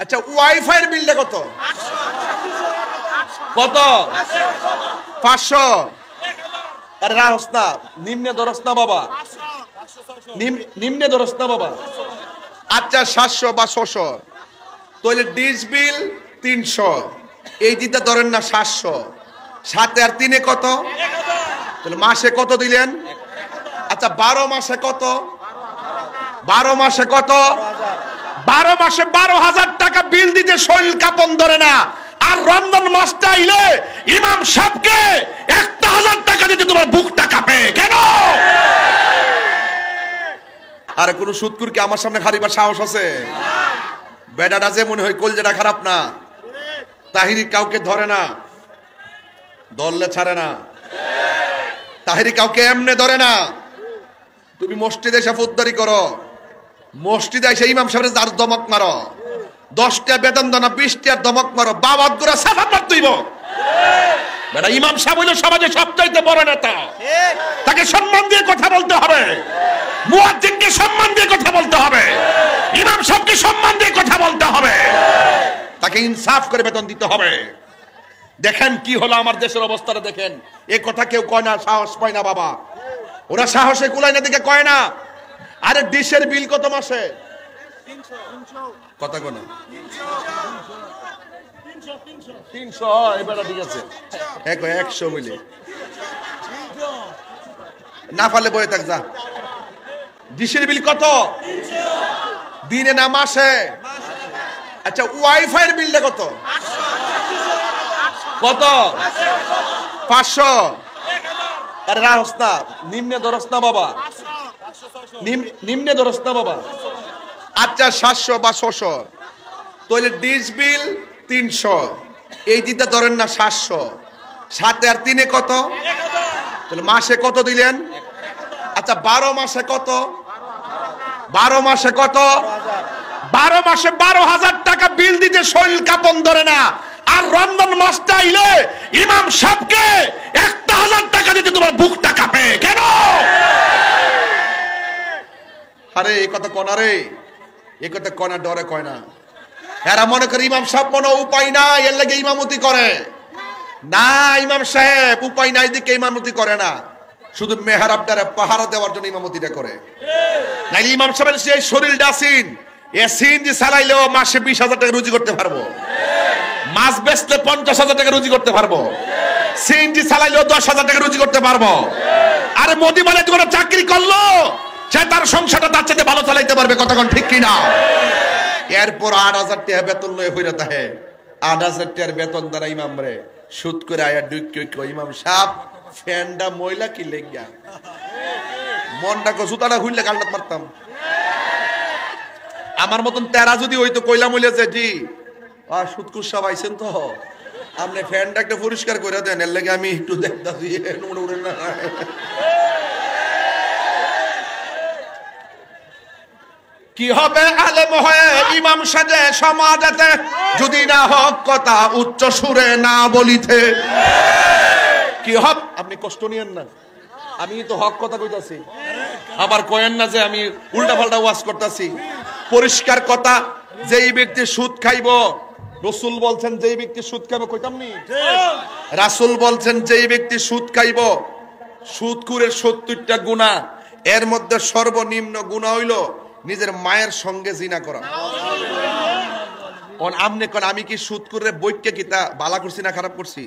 আচ্ছা ওয়াইফাই এর বিলটা কত? কত? 500। আরে রাহস না, নিম্নে ধরস না বাবা, নিম্নে ধরস না বাবা। আচ্ছা 700 বা 600। তাহলে ডিশ বিল 300, এই দিতে ধরেন না 700, 7 আর 3 কত? তাহলে মাসে কত দিলেন? আচ্ছা 12 মাসে কত? 12 মাসে কত? 12 মাসে 12,000 টাকা বিল দিতে শরীর কাঁপন ধরে না। আর রমজান মাসটা আইলে ইমাম সাহেবকে 1,000 টাকা দিতে তোমার বুকটা কাঁপে কেন? আরে কোন সুদকুর কি আমার সামনে খারিবার সাহস আছে? বেডাটা যে মনে হয় কলজেটা খারাপ না, তাহিরি কাউকে ধরে না, ধরলে ছাড়ে না। তাহিরি কাউকে এমনে ধরে না। তুমি মসজিদে এসে ফুদ্দারি করো, মসজিদে এসে ইমাম সাহেবের যার দমক মারো, 10টা বেতন দাও না 20টার দমক মারো, বাবাত গুড়া সাফা মারতেইব। বেটা ইমাম সাহেব হইল সমাজে সবচাইতে বড় নেতা, তাকে সম্মান দিয়ে কথা বলতে হবে, মুয়াজ্জিনকে সম্মান দিয়ে কথা বলতে হবে, ইমাম সাহেবকে সম্মান দিয়ে কথা বলতে হবে, তাকে ইনসাফ করে বেতন দিতে হবে। দেখেন কি হলো আমার দেশের অবস্থাটা দেখেন। এই কথা কেউ কয় না, সাহস পায় না বাবা, ওরা সাহসে কুলায় না দিকে কয় না। আরে ডিশের বিল কত মাসে? 300। কথা কোন 300? এবারে ঠিক আছে 100 বলে না পারলে বয়ে থাক যা। ডিশের বিল কত? 300 দিনে না মাসে? আচ্ছা ওয়াইফাই এর বিলটা কত? কত? 500। আরে রাহস না, নিম্নে ধরস না বাবা, নিম্নে ধরস না বাবা। আচ্ছা 700 বা 600। তাহলে ডিশ বিল 300, এই দিতে ধরেন না 700, 7 আর 3 কত? তাহলে মাসে কত দিলেন? আচ্ছা 12 মাসে কত? 12 মাসে কত? 12 মাসে 12,000 টাকা বিল দিতে শরীর কাঁপন ধরে না। আর রমজান মাসটা আইলে ইমাম সাহেবকে 1,000 টাকা দিতে তোমার বুকটা কাঁপে কেন? আরে এই কথা কনা রে, এই কথা কনা ডরে কয় না। এরা মনে করে ইমাম সাহেব মনে উপায় নাই এর লাগে ইমামতি করে না। ইমাম সাহেব উপায় নাই দিকে ইমামতি করে না, শুধু মেহরাবটারে পাহারা দেওয়ার জন্য ইমামতিটা করে। নাইলে ইমাম সাহেবের সেই শরীরটা আসিন, এ সিনজি চালাইলেও মাসে 20,000 টাকা রুজি করতে পারবো, মাছ বেচলে 50,000 টাকা রুজি করতে পারবো, সিনজি চালাইলেও 10,000 টাকা রুজি করতে পারবো। আরে মোদি মানে কোনো চাকরি করলো, সে তার সংসারটা তার চাইতে ভালো চালাইতে পারবে, কতক্ষণ ঠিক কিনা? এরপর 8,000 টাকা বেতন লয়ে হইরা তাহে 8,000 টাকার বেতন দ্বারা ইমাম রে সুদ করে আয়া ডুইক ইমাম সাহেব ফ্যানটা ময়লা কি লেগা মনটা কো সুতাটা খুললে কালনাত মারতাম। আমার মতন তেরা যদি হইতো কইলা মইলা যে জি আর সুদকুর সব আইছেন তো আপনি ফ্যানটা একটা পরিষ্কার করে দেন, এর লাগে আমি একটু দেখতাছি উড়ে না। কি হবে আলেম হয়ে ইমাম সাজে সমাজেতে, যদি না হক কথা উচ্চ সুরে না বলিতে। কি হব? আপনি কষ্ট নিয়েন না, আমি তো হক কথা কইতাছি, আবার কয়েন না যে আমি উল্টা পাল্টা ওয়াজ করতেছি। পরিষ্কার কথা, যেই ব্যক্তি সুদ খাইব, রাসূল বলছেন যেই ব্যক্তি সুদ খাইব, কইতাম নি রাসূল বলছেন যেই ব্যক্তি সুদ খাইব, সুদখোরের 70টা গুনাহ, এর মধ্যে সর্বনিম্ন গুনাহ হইল নিজের মায়ের সঙ্গে জিনা করা। আমনে কোন আমি কি সুদ করে বইকে কি তা বালা করছি না খারাপ করছি?